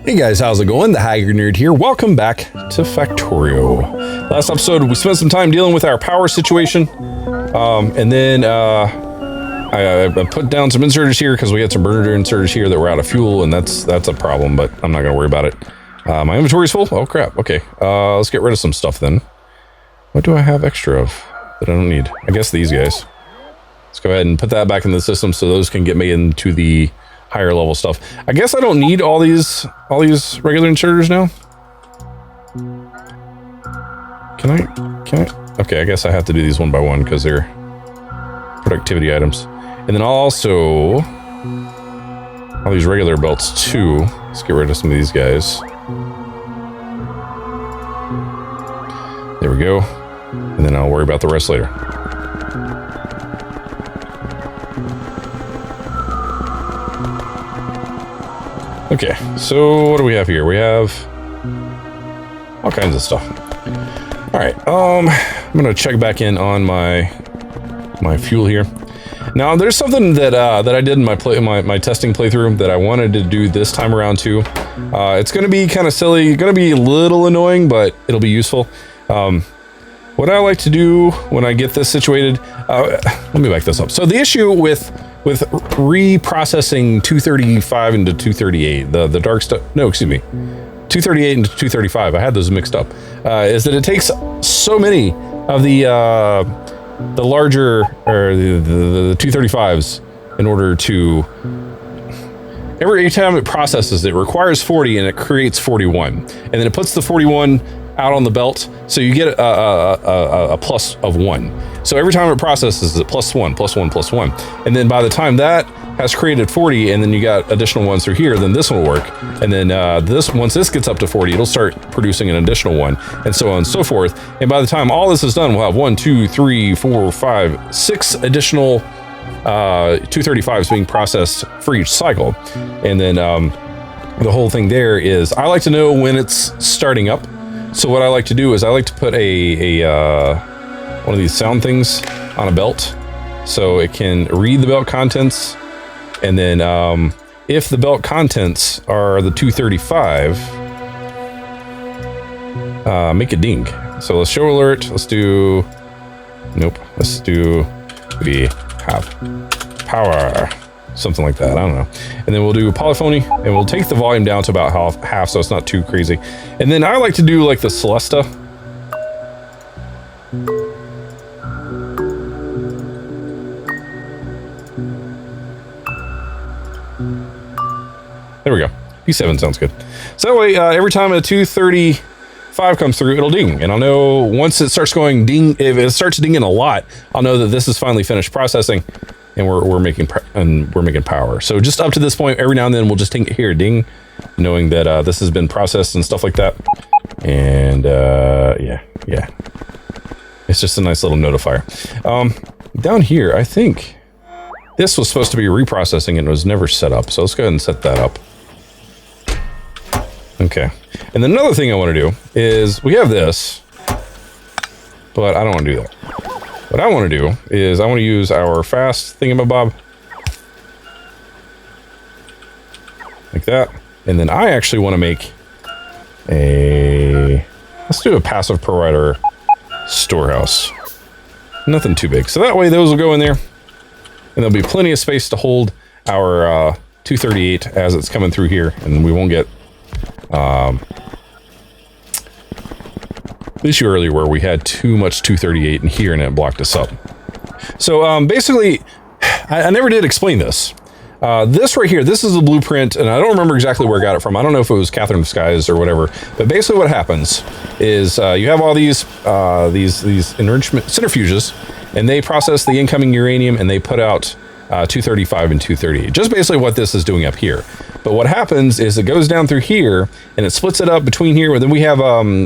Hey guys, how's it going? TheHaggardNerd here. Welcome back to Factorio. Last episode, we spent some time dealing with our power situation. And then I put down some inserters here because we had some burner inserters here that were out of fuel, and that's a problem, but I'm not going to worry about it. My inventory's full? Oh crap, okay. Let's get rid of some stuff then. What do I have extra of that I don't need? I guess these guys. Let's go ahead and put that back in the system so those can get made into the higher level stuff. I guess I don't need all these regular inserters now. Can I? Okay, I guess I have to do these one by one because they're productivity items. And then I'll also all these regular belts too. Let's get rid of some of these guys. There we go. And then I'll worry about the rest later. Okay, so what do we have here? We have all kinds of stuff. All right, I'm gonna check back in on my fuel here. Now, there's something that I did in my testing playthrough that I wanted to do this time around too. It's gonna be kind of silly, gonna be a little annoying, but it'll be useful. What I like to do when I get this situated, let me back this up. So the issue with reprocessing 235 into 238, the dark stuff, no, excuse me, 238 into 235, I had those mixed up, is that it takes so many of the larger, or the 235s in order to, every time it processes, it requires 40 and it creates 41. And then it puts the 41 out on the belt, so you get a plus of 1. So every time it processes it plus 1, plus 1, plus 1. And then by the time that has created 40, and then you got additional ones through here, then this one will work. And then once this gets up to 40, it'll start producing an additional one, and so on and so forth. And by the time all this is done, we'll have 1, 2, 3, 4, 5, 6 additional 235s being processed for each cycle. And then the whole thing there is, I like to know when it's starting up. So what I like to do is I like to put one of these sound things on a belt so it can read the belt contents. And then if the belt contents are the 235, make it ding. So let's show alert. Let's do, nope. Let's do, we have power. Something like that, I don't know. And then we'll do polyphony, and we'll take the volume down to about half, so it's not too crazy. And then I like to do like the Celesta. There we go. P7 sounds good. So that way, every time a 235 comes through, it'll ding. And I'll know once it starts going ding, if it starts dinging a lot, I'll know that this is finally finished processing. And we're making power. So just up to this point, every now and then we'll just hear ding, knowing that this has been processed and stuff like that. And yeah, it's just a nice little notifier. Down here, I think this was supposed to be reprocessing and it was never set up. So let's go ahead and set that up. Okay. And then another thing I want to do is we have this, but I don't want to do that. What I want to do is I want to use our fast thingamabob. Like that. And then I actually want to make let's do a passive provider storehouse. Nothing too big. So that way those will go in there. And there'll be plenty of space to hold our 238 as it's coming through here. And we won't get the issue earlier where we had too much 238 in here and it blocked us up. So basically, I never did explain this. This right here, this is the blueprint, and I don't remember exactly where I got it from. I don't know if it was Catherine of Skies or whatever, but basically what happens is you have all these enrichment centrifuges, and they process the incoming uranium and they put out 235 and 238. Just basically what this is doing up here. But what happens is it goes down through here and it splits it up between here, and then we have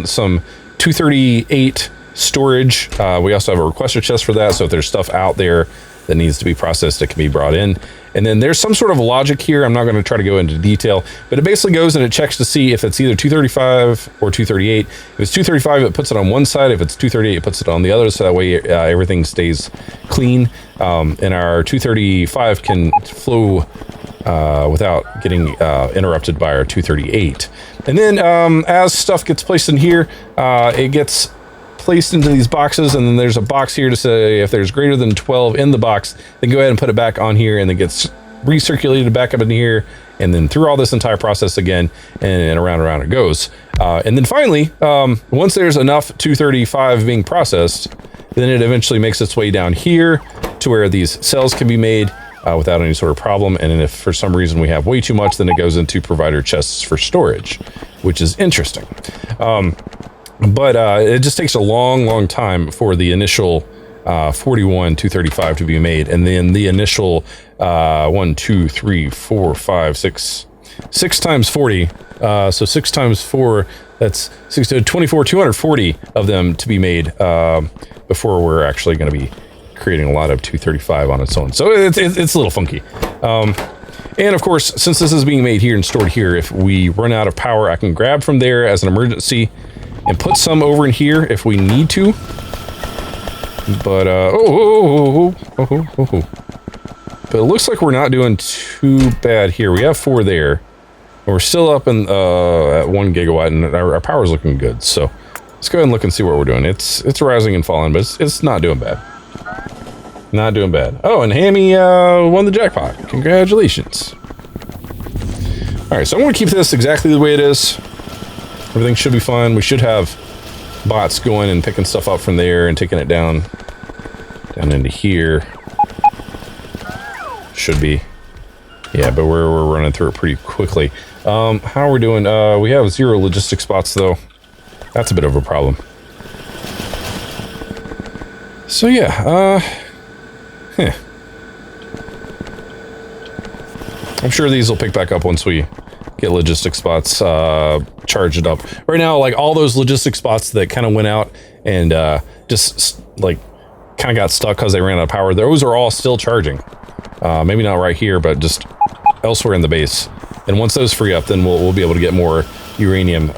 some 238 storage. We also have a requester chest for that, so if there's stuff out there that needs to be processed, it can be brought in. And then there's some sort of logic here. I'm not going to try to go into detail, but it basically goes and it checks to see if it's either 235 or 238. If it's 235, it puts it on one side. If it's 238, it puts it on the other, so that way everything stays clean. And our 235 can flow without getting interrupted by our 238. And then as stuff gets placed in here, it gets placed into these boxes, and then there's a box here to say if there's greater than 12 in the box, then go ahead and put it back on here, and it gets recirculated back up in here, and then through all this entire process again, and around and around it goes. And then finally, once there's enough 235 being processed, then it eventually makes its way down here to where these cells can be made without any sort of problem. And then if for some reason we have way too much, then it goes into provider chests for storage, which is interesting. But it just takes a long time for the initial 41 235 to be made, and then the initial 1 2 3 4 5 6 times 40, so 6 times 4, that's 24 240 of them to be made before we're actually going to be creating a lot of 235 on its own. So it's a little funky. And of course, since this is being made here and stored here, if we run out of power, I can grab from there as an emergency and put some over in here if we need to. But but it looks like we're not doing too bad here. We have 4 there, and we're still up in at 1 gigawatt, and our power's looking good. So let's go ahead and look and see what we're doing. It's rising and falling, but it's not doing bad. Not doing bad. Oh, and Hammy won the jackpot. Congratulations. All right, so I'm going to keep this exactly the way it is. Everything should be fine. We should have bots going and picking stuff up from there and taking it down into here. Should be. Yeah, but we're running through it pretty quickly. How are we doing? We have 0 logistic spots, though. That's a bit of a problem. So yeah, I'm sure these will pick back up once we get logistic spots charged up. Right now, like all those logistic spots that kind of went out and just like kind of got stuck because they ran out of power, those are all still charging. Maybe not right here, but just elsewhere in the base. And once those free up, then we'll be able to get more uranium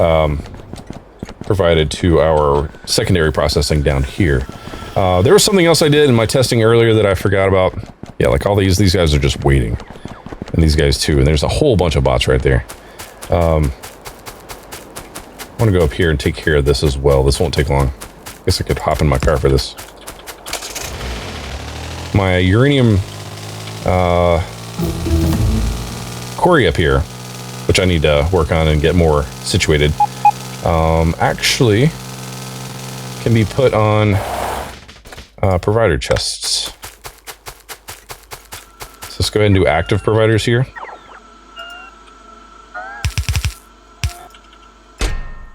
provided to our secondary processing down here. There was something else I did in my testing earlier that I forgot about. Yeah, like all these guys are just waiting. And these guys too, and there's a whole bunch of bots right there. I want to go up here and take care of this as well. This won't take long. I guess I could hop in my car for this. My uranium quarry up here, which I need to work on and get more situated, actually can be put on provider chests. Let's go ahead and do active providers here.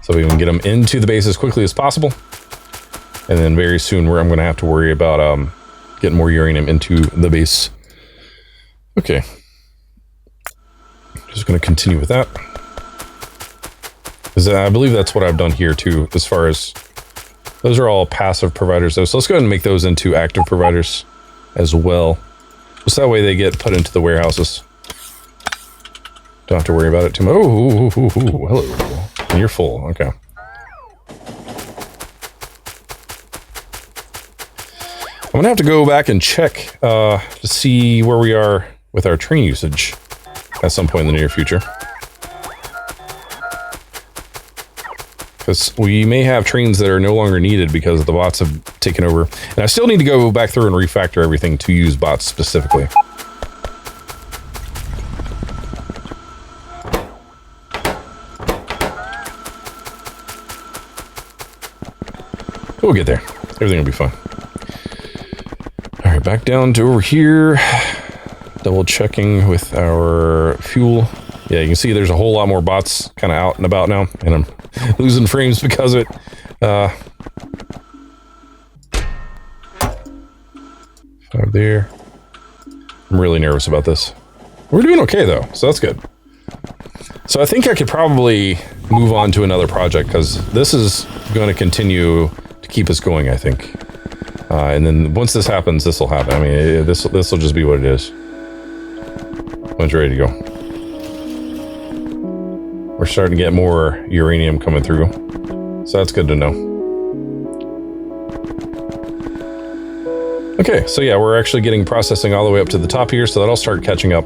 So we can get them into the base as quickly as possible. And then very soon I'm going to have to worry about getting more uranium into the base. Okay. Just going to continue with that. I believe that's what I've done here too, as far as those are all passive providers though. So let's go ahead and make those into active providers as well. Just that way they get put into the warehouses. Don't have to worry about it too much. Oh, hello. And you're full. Okay. I'm going to have to go back and check to see where we are with our train usage at some point in the near future. Because we may have trains that are no longer needed because the bots have taken over. And I still need to go back through and refactor everything to use bots specifically. We'll get there. Everything will be fine. All right, back down to over here. Double checking with our fuel. Yeah, you can see there's a whole lot more bots kind of out and about now, and I'm losing frames because of it. Five there. I'm really nervous about this. We're doing okay though, so that's good. So I think I could probably move on to another project because this is going to continue to keep us going, I think. And then once this happens, this will happen. I mean, this will just be what it is. One's ready to go. We're starting to get more uranium coming through, so that's good to know. Okay, so yeah, we're actually getting processing all the way up to the top here, so that'll start catching up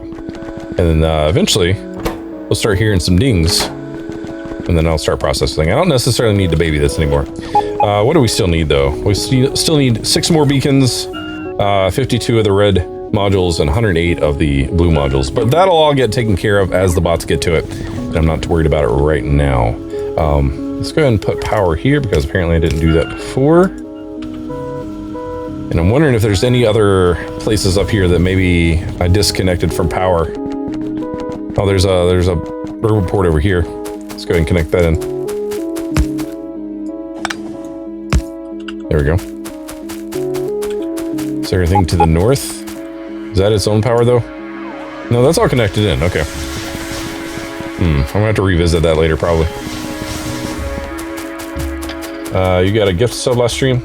And then eventually, we'll start hearing some dings. And then I'll start processing. I don't necessarily need to baby this anymore. What do we still need, though? We still need 6 more beacons, 52 of the red modules, and 108 of the blue modules. But that'll all get taken care of as the bots get to it. And I'm not too worried about it right now. Let's go ahead and put power here, because apparently I didn't do that before. And I'm wondering if there's any other places up here that maybe I disconnected from power. Oh, there's a port over here. Let's go ahead and connect that in. There we go. Is there anything to the north? Is that its own power, though? No, that's all connected in. Okay. I'm gonna have to revisit that later, probably. You got a gift sub last stream?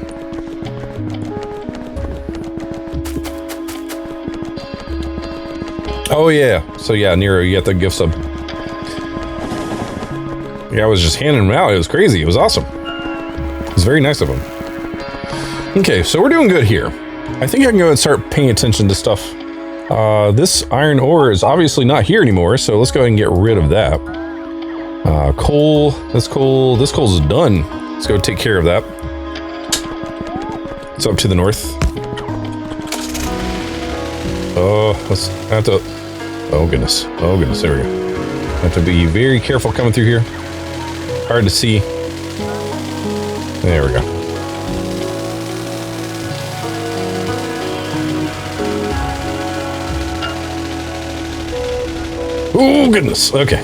Oh, yeah. So, yeah, Nero, you got the gift sub. Yeah, I was just handing them out. It was crazy. It was awesome. It was very nice of him. Okay, so we're doing good here. I think I can go and start paying attention to stuff. This iron ore is obviously not here anymore, so let's go ahead and get rid of that. Coal. This coal's done. Let's go take care of that. It's up to the north. Oh, let's have to... Oh, goodness. Oh, goodness. There we go. Have to be very careful coming through here. Hard to see. There we go. Oh, goodness. Okay.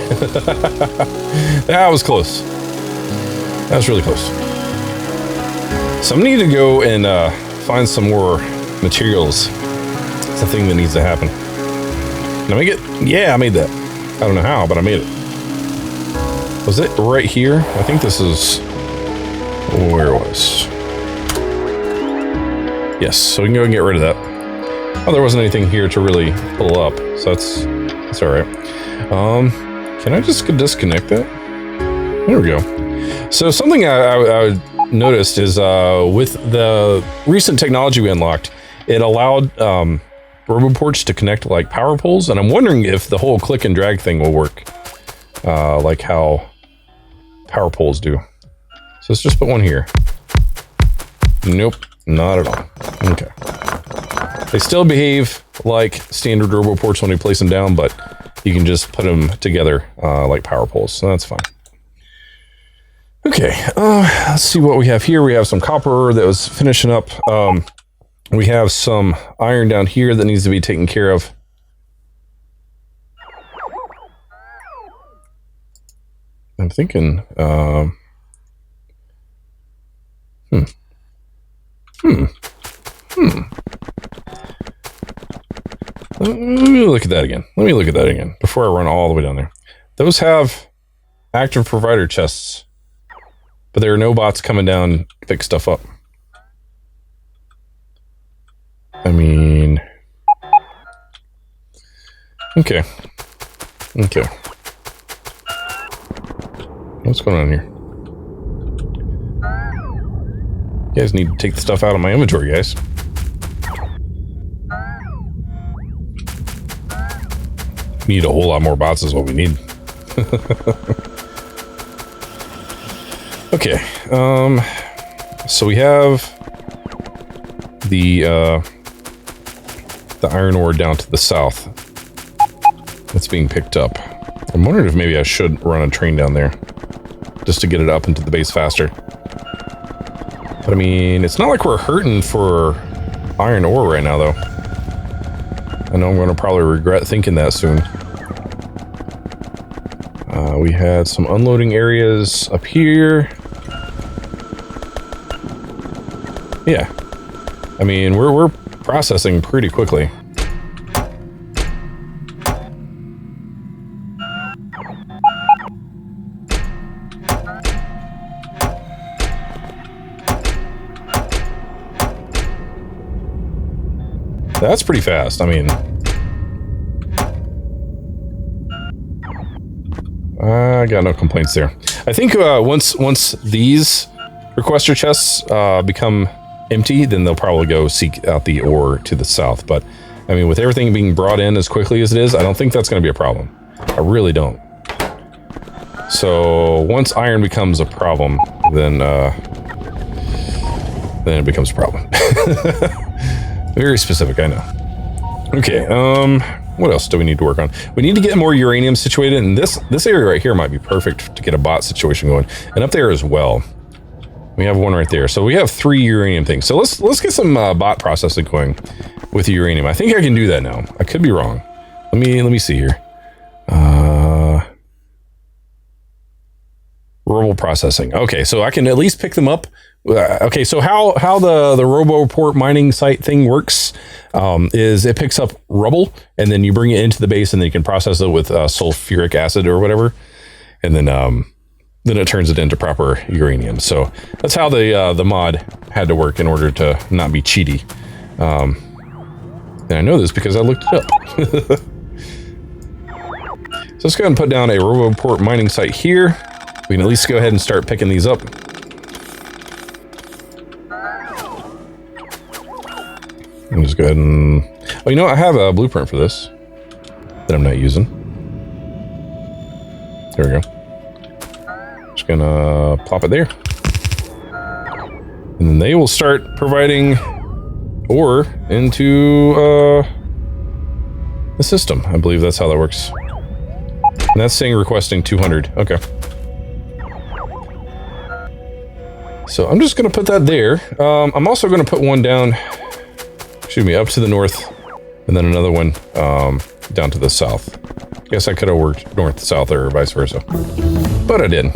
That was close. That was really close. So I need to go and find some more materials. It's a thing that needs to happen. Did I make it? Yeah, I made that. I don't know how, but I made it. Was it right here? I think this is... Where was? Yes, so we can go and get rid of that. Oh, there wasn't anything here to really pull up, so that's all right. Can I just disconnect that? There we go. So something I noticed is with the recent technology we unlocked, it allowed roboports to connect like power poles, and I'm wondering if the whole click and drag thing will work like how power poles do. So let's just put one here. Nope, not at all. Okay. They still behave like standard roboports when we place them down, but you can just put them together like power poles, so that's fine. Okay, let's see what we have here. We have some copper that was finishing up. We have some iron down here that needs to be taken care of. I'm thinking, Let me look at that again. Before I run all the way down there. Those have active provider chests, but there are no bots coming down and pick stuff up. I mean... Okay. What's going on here? You guys need to take the stuff out of my inventory, guys. We need a whole lot more bots is what we need. Okay. So we have the iron ore down to the south. That's being picked up. I'm wondering if maybe I should run a train down there just to get it up into the base faster. But I mean, it's not like we're hurting for iron ore right now, though. I know I'm going to probably regret thinking that soon. We had some unloading areas up here. Yeah. I mean, we're processing pretty quickly. That's pretty fast. I mean, I got no complaints there. I think once these requester chests become empty, then they'll probably go seek out the ore to the south. But I mean, with everything being brought in as quickly as it is, I don't think that's going to be a problem. I really don't. So once iron becomes a problem, then it becomes a problem. Very specific, I know. Okay, what else do we need to work on? We need to get more uranium situated, and this area right here might be perfect to get a bot situation going, and up there as well. We have one right there, so we have 3 uranium things. So let's get some bot processing going with the uranium. I think I can do that now. I could be wrong. Let me see here. Reprocessing. Okay, so I can at least pick them up. Okay, so how the RoboPort mining site thing works is it picks up rubble and then you bring it into the base and then you can process it with sulfuric acid or whatever, and then it turns it into proper uranium. So that's how the mod had to work in order to not be cheaty. And I know this because I looked it up. So let's go ahead and put down a RoboPort mining site here. We can at least go ahead and start picking these up. And just go ahead and... Oh, you know what? I have a blueprint for this that I'm not using. There we go. Just gonna plop it there. And then they will start providing ore into the system. I believe that's how that works. And that's saying requesting 200. Okay. So I'm just going to put that there. I'm also going to put one down, excuse me, up to the north, and then another one down to the south. Guess I could have worked north to south or vice versa, but I didn't.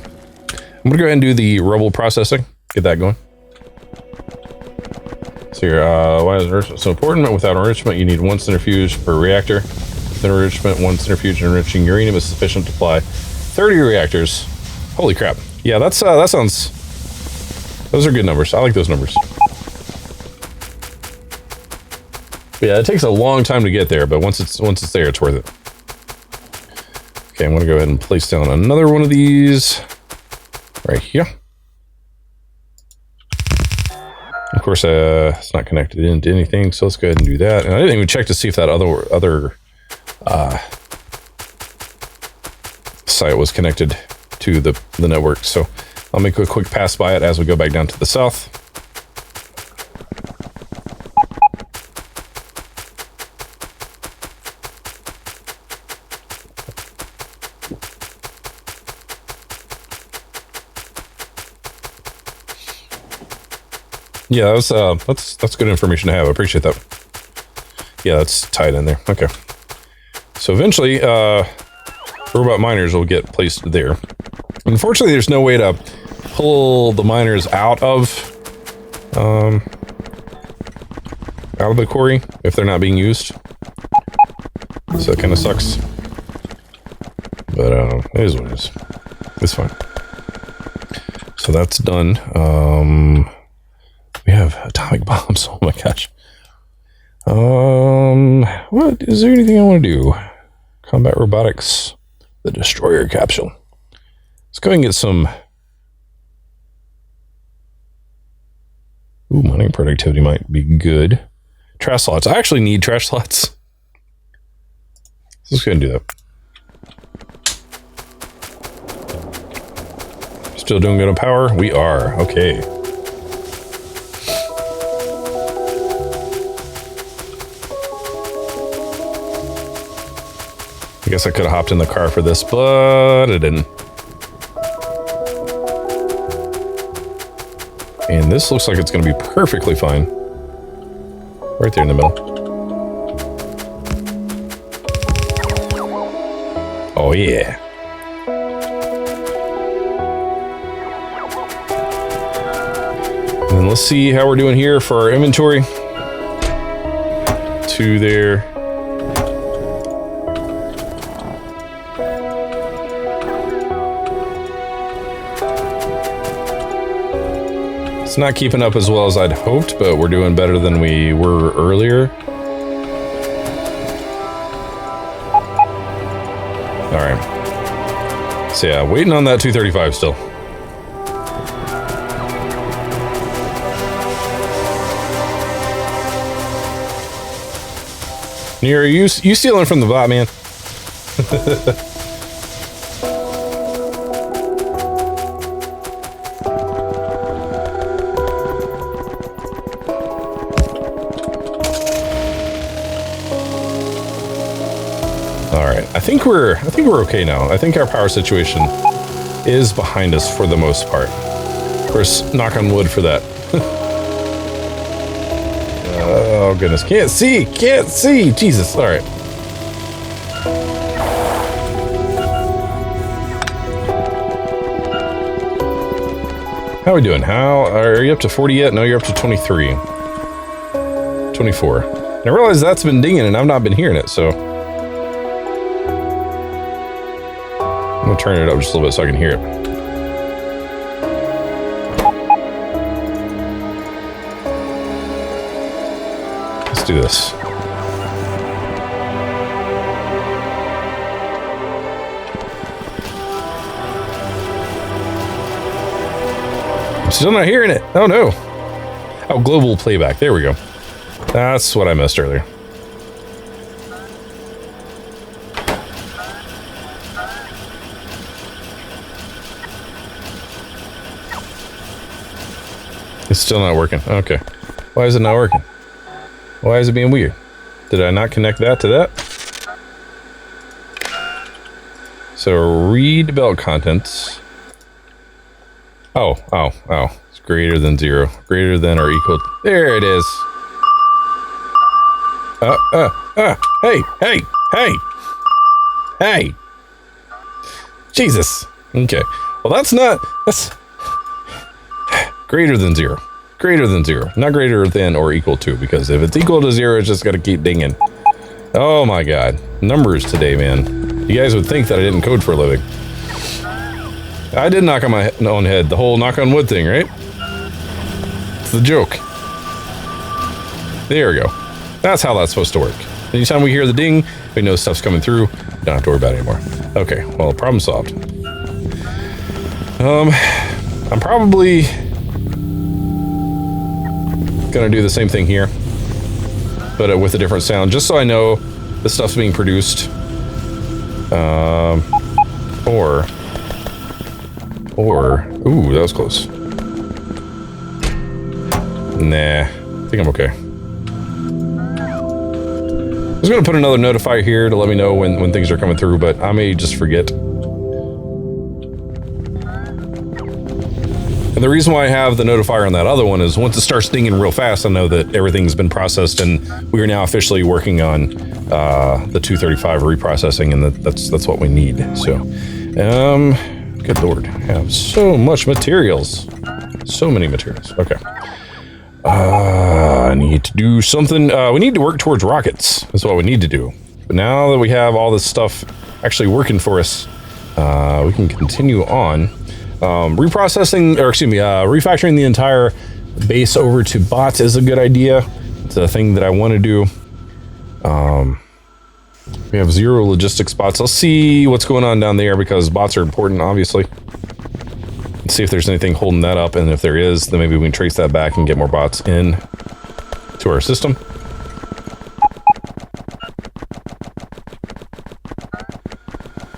I'm going to go ahead and do the rubble processing. Get that going. So here, why is enrichment so important? Without enrichment, you need 1 centrifuge per reactor. With enrichment, 1 centrifuge enriching uranium is sufficient to supply 30 reactors. Holy crap. Yeah, that sounds... Those are good numbers. I like those numbers. But yeah, it takes a long time to get there, but once it's there, it's worth it. Okay, I'm going to go ahead and place down another one of these right here. Of course, it's not connected into anything, so let's go ahead and do that. And I didn't even check to see if that other site was connected to the network, so I'll make a quick pass by it as we go back down to the south. Yeah, that's good information to have. I appreciate that. Yeah, that's tied in there. Okay. So eventually, robot miners will get placed there. Unfortunately, there's no way to pull the miners out of the quarry if they're not being used. So it kind of sucks. But it is what it is. It's fine. So that's done. We have atomic bombs. Oh my gosh. What is there anything I want to do? Combat robotics, the destroyer capsule. Let's go ahead and get some. Ooh, mining productivity might be good. Trash slots. I actually need trash slots. Let's go ahead and do that. Still doing good on power? We are. Okay. I guess I could have hopped in the car for this, but I didn't. And this looks like it's going to be perfectly fine. Right there in the middle. Oh, yeah. And then let's see how we're doing here for our inventory. 2 there. It's not keeping up as well as I'd hoped, but we're doing better than we were earlier. All right. So yeah, waiting on that 235 still. Nero, you stealing from the bot, man. All right, I think we're okay now. I think our power situation is behind us for the most part. Of course, knock on wood for that. Oh goodness, can't see, Jesus. All right. How are we doing? How are you up to 40 yet? No, you're up to 23. 24. And I realize that's been dinging and I've not been hearing it, so I'm gonna turn it up just a little bit so I can hear it. Let's do this. I'm still not hearing it. Oh no. Oh, global playback. There we go. That's what I missed earlier. It's still not working. Okay. Why is it not working? Why is it being weird? Did I not connect that to that? So read belt contents. Oh. It's greater than 0. Greater than or equal. There it is. Hey. Jesus. Okay. Well, that's greater than 0. Greater than 0. Not greater than or equal to, because if it's equal to 0, it's just got to keep dinging. Oh my God. Numbers today, man. You guys would think that I didn't code for a living. I did knock on my own head. The whole knock on wood thing, right? It's the joke. There we go. That's how that's supposed to work. Anytime we hear the ding, we know stuff's coming through. We don't have to worry about it anymore. Okay, well, problem solved. I'm probably gonna do the same thing here, but with a different sound, just so I know the stuff's being produced. Ooh, that was close. Nah, I think I'm okay. I was gonna put another notifier here to let me know when things are coming through, but I may just forget. And the reason why I have the notifier on that other one is once it starts dinging real fast, I know that everything's been processed and we are now officially working on the 235 reprocessing, and that's what we need. So, good Lord, I have so much materials. So many materials. Okay. I need to do something. We need to work towards rockets. That's what we need to do. But now that we have all this stuff actually working for us, we can continue on. Refactoring the entire base over to bots is a good idea. It's a thing that I want to do. We have 0 logistics spots. Let's see what's going on down there, because bots are important, obviously. Let's see if there's anything holding that up, and if there is, then maybe we can trace that back and get more bots in to our system.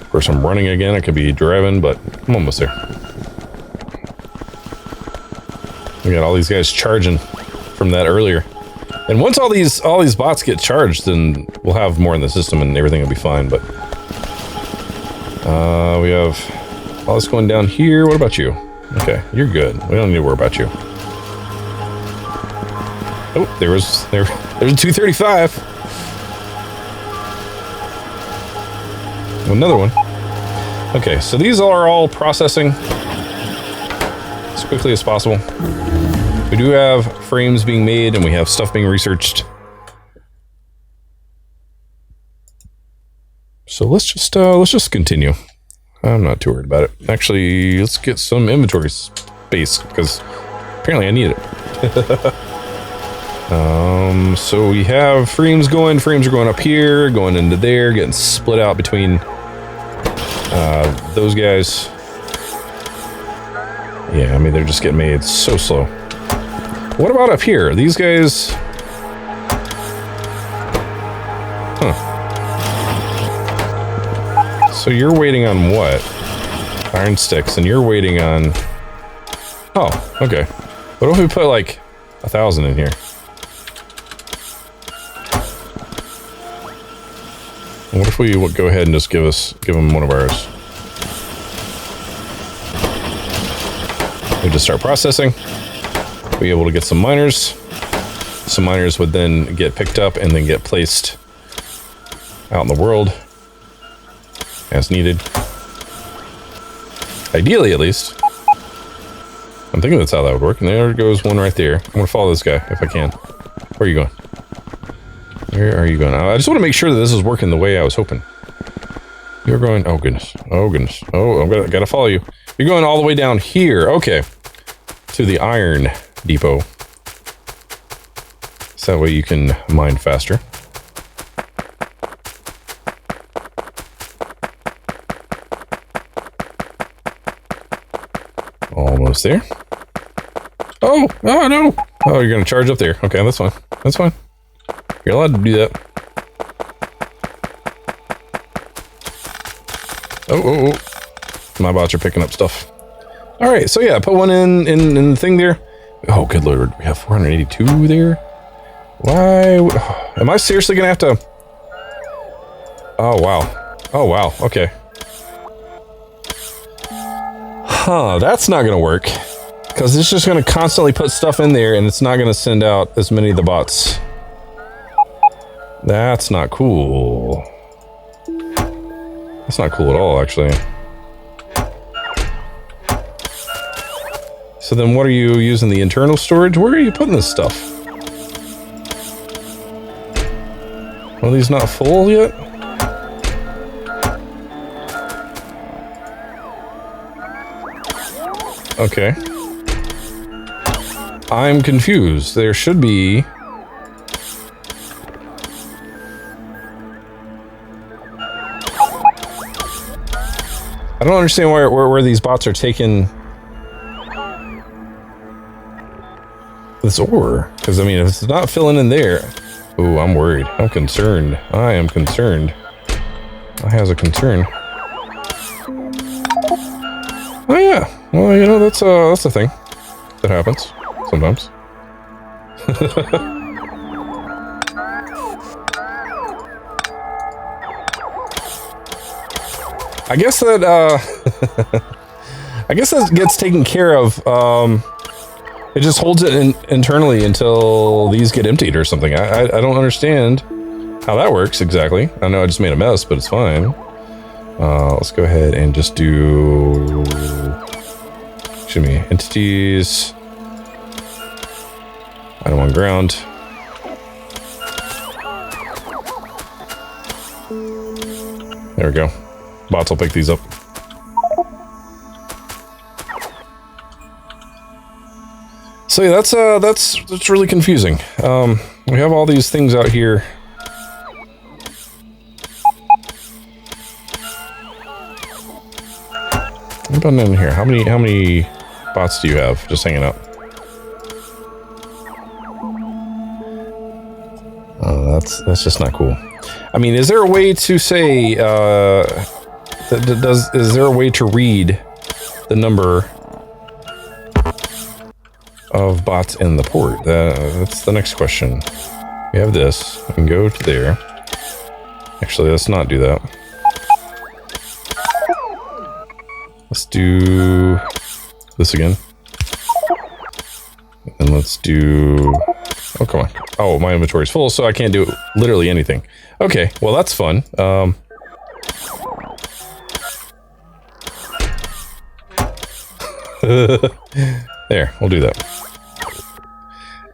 Of course, I'm running again. I could be driving, but I'm almost there. We got all these guys charging from that earlier. And once all these bots get charged, then we'll have more in the system and everything will be fine. But we have all this going down here. What about you? Okay, you're good. We don't need to worry about you. Oh, there's a 235. Another one. Okay, so these are all processing as quickly as possible. We do have frames being made and we have stuff being researched. So let's just continue. I'm not too worried about it. Actually, let's get some inventory space because apparently I need it. So we have frames going. Frames are going up here, going into there, getting split out between those guys. Yeah, I mean, they're just getting made so slow. What about up here? These guys... Huh. So you're waiting on what? Iron sticks, and you're waiting on... Oh, okay. What if we put like 1,000 in here? What if we go ahead and just give them one of ours? We just start processing. Be able to get some miners. Some miners would then get picked up and then get placed out in the world as needed. Ideally, at least. I'm thinking that's how that would work. And there goes one right there. I'm gonna follow this guy if I can. Where are you going? Where are you going? I just want to make sure that this is working the way I was hoping. You're going... Oh, goodness. Oh, goodness. Oh, I gotta follow you. You're going all the way down here. Okay. To the iron depot. So that way you can mine faster. Almost there. Oh! Oh, no! Oh, you're gonna charge up there. Okay, that's fine. That's fine. You're allowed to do that. Oh. My bots are picking up stuff. Alright, so yeah, put one in the thing there. Oh, good lord. We have 482 there? Why? Am I seriously gonna have to... Oh, wow. Oh, wow. Okay. Huh, that's not gonna work. Because it's just gonna constantly put stuff in there and it's not gonna send out as many of the bots. That's not cool. That's not cool at all, actually. So then what are you using, the internal storage? Where are you putting this stuff? Are these not full yet? Okay. I'm confused. There should be... I don't understand where these bots are taking this ore. Because, I mean, if it's not filling in there... Ooh, I'm worried. I'm concerned. I am concerned. I has a concern. Oh, yeah. Well, you know, that's a thing that happens sometimes. I guess that, I guess that gets taken care of. It just holds it internally until these get emptied or something. I don't understand how that works exactly. I know I just made a mess, but it's fine. Let's go ahead and just do... Excuse me, entities. Item on ground. There we go. Bots will pick these up. So yeah, that's really confusing. We have all these things out here. What about in here? How many bots do you have just hanging out? Oh, that's just not cool. I mean, is there a way to say is there a way to read the number of bots in the port? That's the next question. We have this. We can go to there. Actually, let's not do that. Let's do this again. And let's do... Oh, come on. Oh, my inventory's full, so I can't do literally anything. Okay, well, that's fun. There, we'll do that.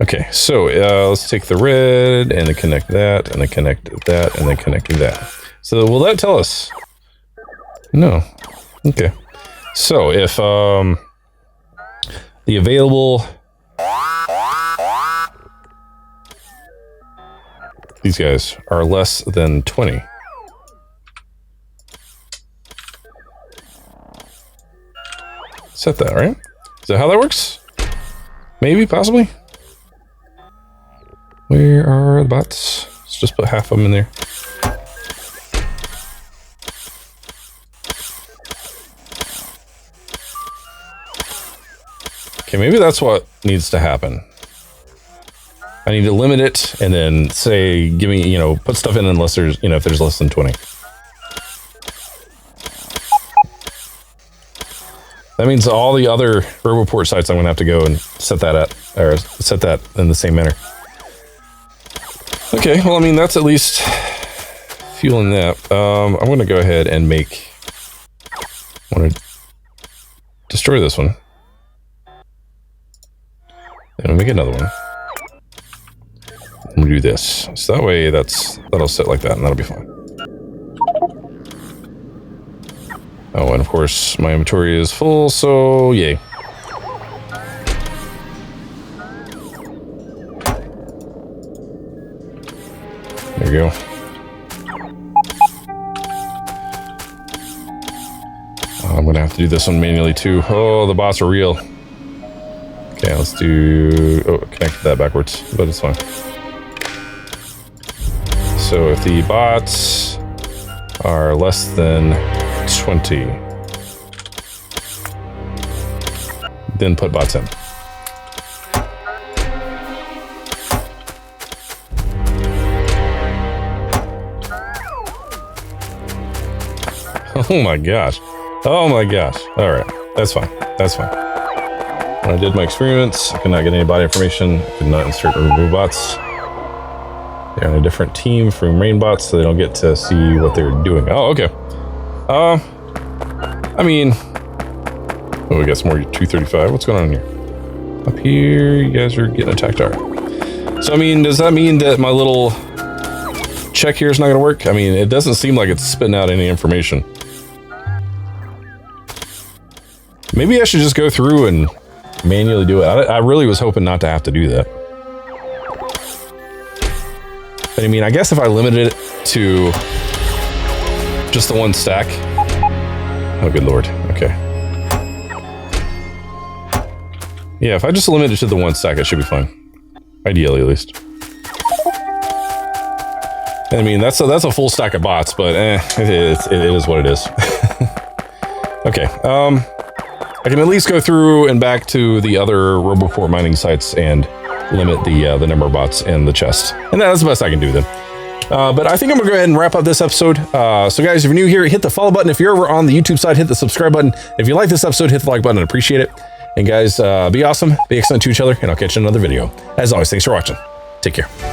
Okay, so let's take the red and then connect that, and then connect that, and then connect that. So will that tell us? No. Okay. So if the available... These guys are less than 20. Set that, right? Is that how that works? Maybe, possibly? Where are the bots? Let's just put half of them in there. Okay, maybe that's what needs to happen. I need to limit it and then say, give me, you know, put stuff in unless there's, you know, if there's less than 20. That means all the other RoboPort sites I'm going to have to go and set that at, or set that in the same manner. Okay, well, I mean, that's at least fueling that. I'm going to go ahead and I want to destroy this one. And we'll make another one. I'm gonna do this. So that way that'll sit like that and that'll be fine. Oh, and of course my inventory is full, so yay. There we go. I'm gonna have to do this one manually too. Oh, the bots are real. Okay, let's do... Oh, connected that backwards, but it's fine. So if the bots are less than 20, then put bots in. Oh my gosh. Oh my gosh. All right. That's fine. That's fine. When I did my experiments, I could not get any bot information. I could not insert or remove bots. They're on a different team from main bots, so they don't get to see what they're doing. Oh, okay. I mean, oh, we got some more 235. What's going on here? Up here, you guys are getting attacked. All right. So, I mean, does that mean that my little check here is not going to work? I mean, it doesn't seem like it's spitting out any information. Maybe I should just go through and manually do it. I really was hoping not to have to do that. But I mean, I guess if I limited it to just the one stack. Oh, good Lord. Okay. Yeah, if I just limit it to the one stack, it should be fine. Ideally, at least. I mean, that's a full stack of bots, but it is what it is. Okay. I can at least go through and back to the other RoboPort mining sites and limit the number of bots in the chest. And that's the best I can do then. But I think I'm gonna go ahead and wrap up this episode. So guys, if you're new here, hit the follow button. If you're over on the YouTube side, hit the subscribe button. If you like this episode, hit the like button. I appreciate it. And guys, be awesome, be excellent to each other, and I'll catch you in another video. As always, thanks for watching. Take care.